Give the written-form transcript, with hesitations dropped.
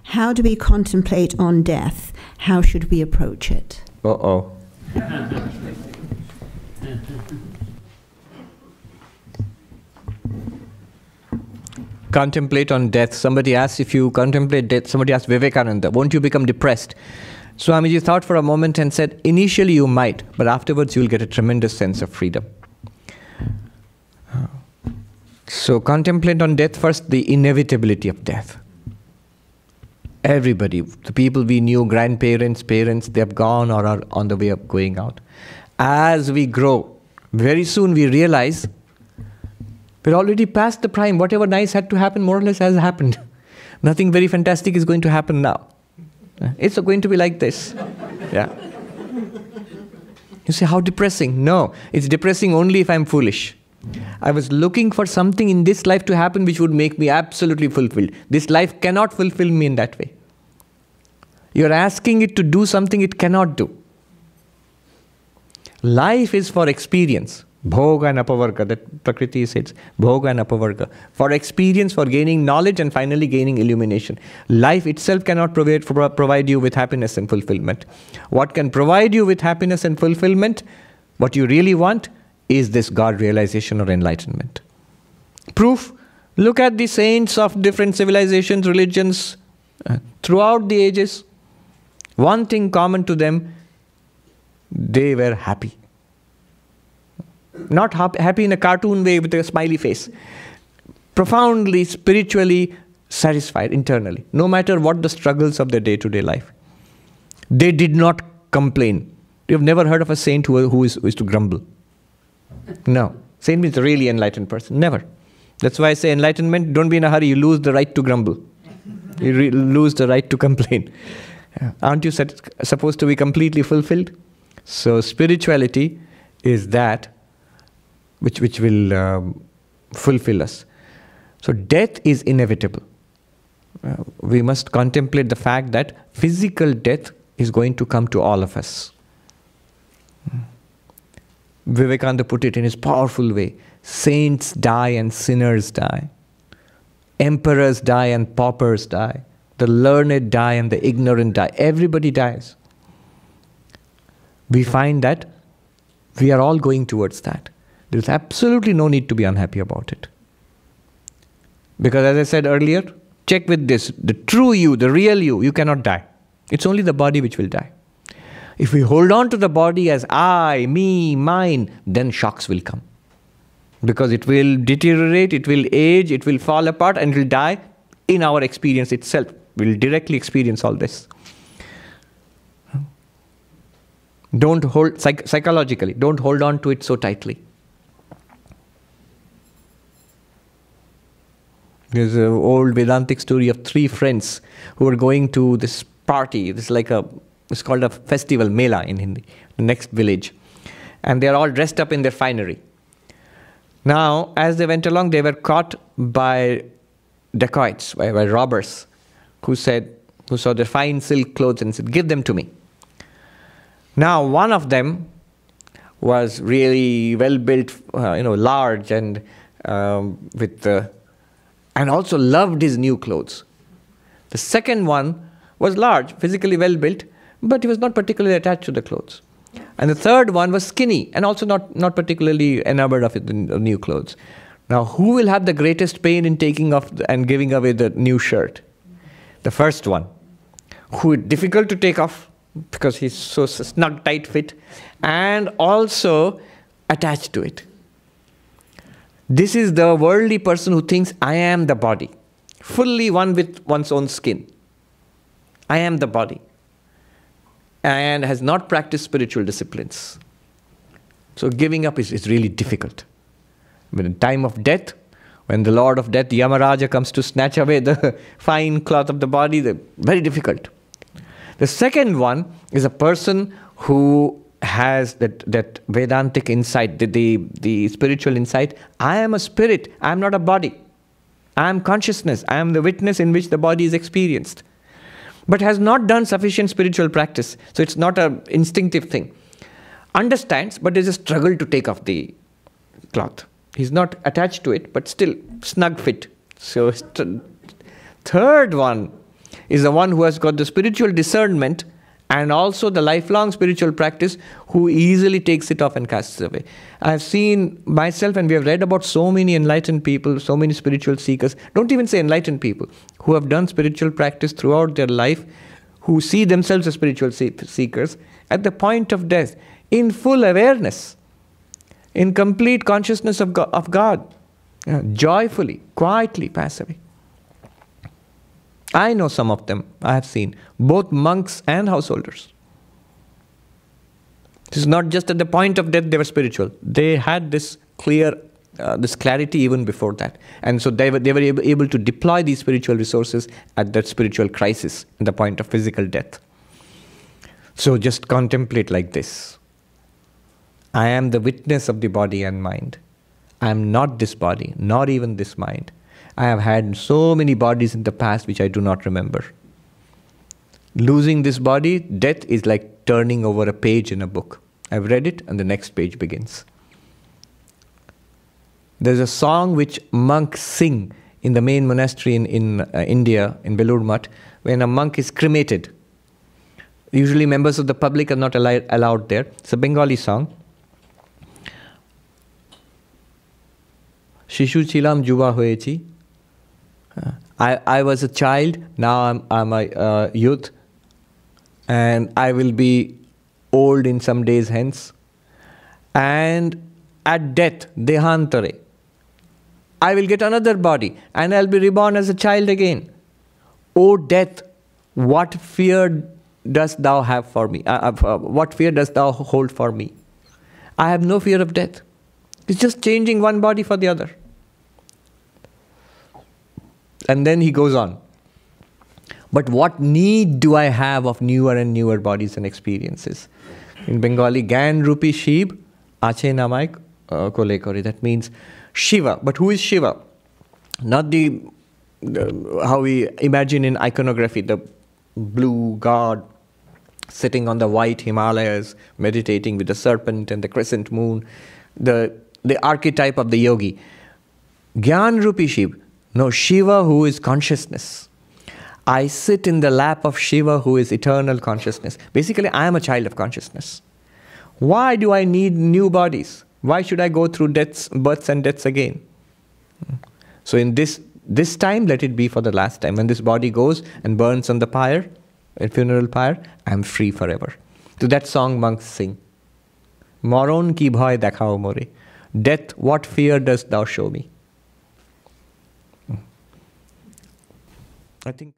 How do we contemplate on death? How should we approach it? Uh-oh. Contemplate on death. Somebody asked, if you contemplate death, somebody asked Vivekananda, won't you become depressed? Swamiji thought for a moment and said, initially you might, but afterwards you'll get a tremendous sense of freedom. So contemplate on death first, the inevitability of death. Everybody, the people we knew, grandparents, parents, they have gone or are on the way of going out. As we grow, very soon we realize we're already past the prime. Whatever nice had to happen more or less has happened. Nothing very fantastic is going to happen now. It's going to be like this. Yeah. You say, how depressing? No, it's depressing only if I'm foolish. I was looking for something in this life to happen which would make me absolutely fulfilled. This life cannot fulfill me in that way. You're asking it to do something it cannot do. Life is for experience. Bhoga and apavarga, that Prakriti says. Bhoga and apavarga. For experience, for gaining knowledge and finally gaining illumination. Life itself cannot provide you with happiness and fulfillment. What can provide you with happiness and fulfillment, what you really want, is this God realization or enlightenment. Proof, look at the saints of different civilizations, religions, throughout the ages. One thing common to them, they were happy. Not happy in a cartoon way with a smiley face. Profoundly, spiritually satisfied internally, no matter what the struggles of their day-to-day life. They did not complain. You've never heard of a saint who is to grumble. No. Saint means a really enlightened person. Never. That's why I say enlightenment, don't be in a hurry. You lose the right to grumble. You lose the right to complain. Aren't you supposed to be completely fulfilled? So spirituality is that which will fulfill us. So death is inevitable. We must contemplate the fact that physical death is going to come to all of us. Vivekananda put it in his powerful way. Saints die and sinners die. Emperors die and paupers die. The learned die and the ignorant die. Everybody dies. We find that we are all going towards that. There is absolutely no need to be unhappy about it. Because as I said earlier, check with this. The true you, the real you cannot die. It's only the body which will die. If we hold on to the body as I, me, mine, then shocks will come. Because it will deteriorate, it will age, it will fall apart and it will die in our experience itself. We will directly experience all this. Don't hold, psychologically, don't hold on to it so tightly. There's an old Vedantic story of 3 friends who were going to this party. It's called a festival, Mela in Hindi, the next village. And they're all dressed up in their finery. Now, as they went along, they were caught by dacoits, by robbers, who saw their fine silk clothes and said, give them to me. Now, one of them was really well-built, large and and also loved his new clothes. The second one was large, physically well-built, but he was not particularly attached to the clothes. And the third one was skinny and also not particularly enamored of the new clothes. Now, who will have the greatest pain in taking off and giving away the new shirt? The first one, who is difficult to take off because he's so snug, tight fit, and also attached to it. This is the worldly person who thinks, I am the body, fully one with one's own skin. I am the body, and has not practiced spiritual disciplines. So giving up is really difficult. But in time of death, when the Lord of Death, Yamaraja, comes to snatch away the fine cloth of the body, very difficult. The second one is a person who has that Vedantic insight, the spiritual insight. I am a spirit, I am not a body. I am consciousness, I am the witness in which the body is experienced. But has not done sufficient spiritual practice. So it's not an instinctive thing. Understands, but there's a struggle to take off the cloth. He's not attached to it, but still snug fit. So third one is the one who has got the spiritual discernment and also the lifelong spiritual practice, who easily takes it off and casts it away. I have seen myself, and we have read about so many enlightened people, so many spiritual seekers, don't even say enlightened people, who have done spiritual practice throughout their life, who see themselves as spiritual seekers, at the point of death, in full awareness, in complete consciousness of God, joyfully, quietly pass away. I know some of them, I have seen, both monks and householders. This is not just at the point of death they were spiritual. They had this this clarity even before that. And so they were able to deploy these spiritual resources at that spiritual crisis, at the point of physical death. So just contemplate like this. I am the witness of the body and mind. I am not this body, nor even this mind. I have had so many bodies in the past which I do not remember. Losing this body, death is like turning over a page in a book. I've read it and the next page begins. There's a song which monks sing in the main monastery in India, in Belur Mutt, when a monk is cremated. Usually members of the public are not allowed there. It's a Bengali song. Shishu chilam juba hoyechi. I was a child, now I'm a youth, and I will be old in some days hence. And at death, dehantare, I will get another body, and I'll be reborn as a child again. O death, what fear dost thou have for me? What fear dost thou hold for me? I have no fear of death. It's just changing one body for the other. And then he goes on. But what need do I have of newer and newer bodies and experiences? In Bengali, Gan Rupi Shib, Ache Namaik Kole Kore. That means Shiva. But who is Shiva? Not the how we imagine in iconography, the blue god sitting on the white Himalayas, meditating with the serpent and the crescent moon, the archetype of the yogi. Gyan Rupi Shiv. No, Shiva who is consciousness. I sit in the lap of Shiva who is eternal consciousness. Basically, I am a child of consciousness. Why do I need new bodies? Why should I go through births and deaths again? So in this time, let it be for the last time. When this body goes and burns on the pyre, a funeral pyre, I am free forever. To that song monks sing. Maron ki bhoy dekhao more. Death, what fear dost thou show me? I think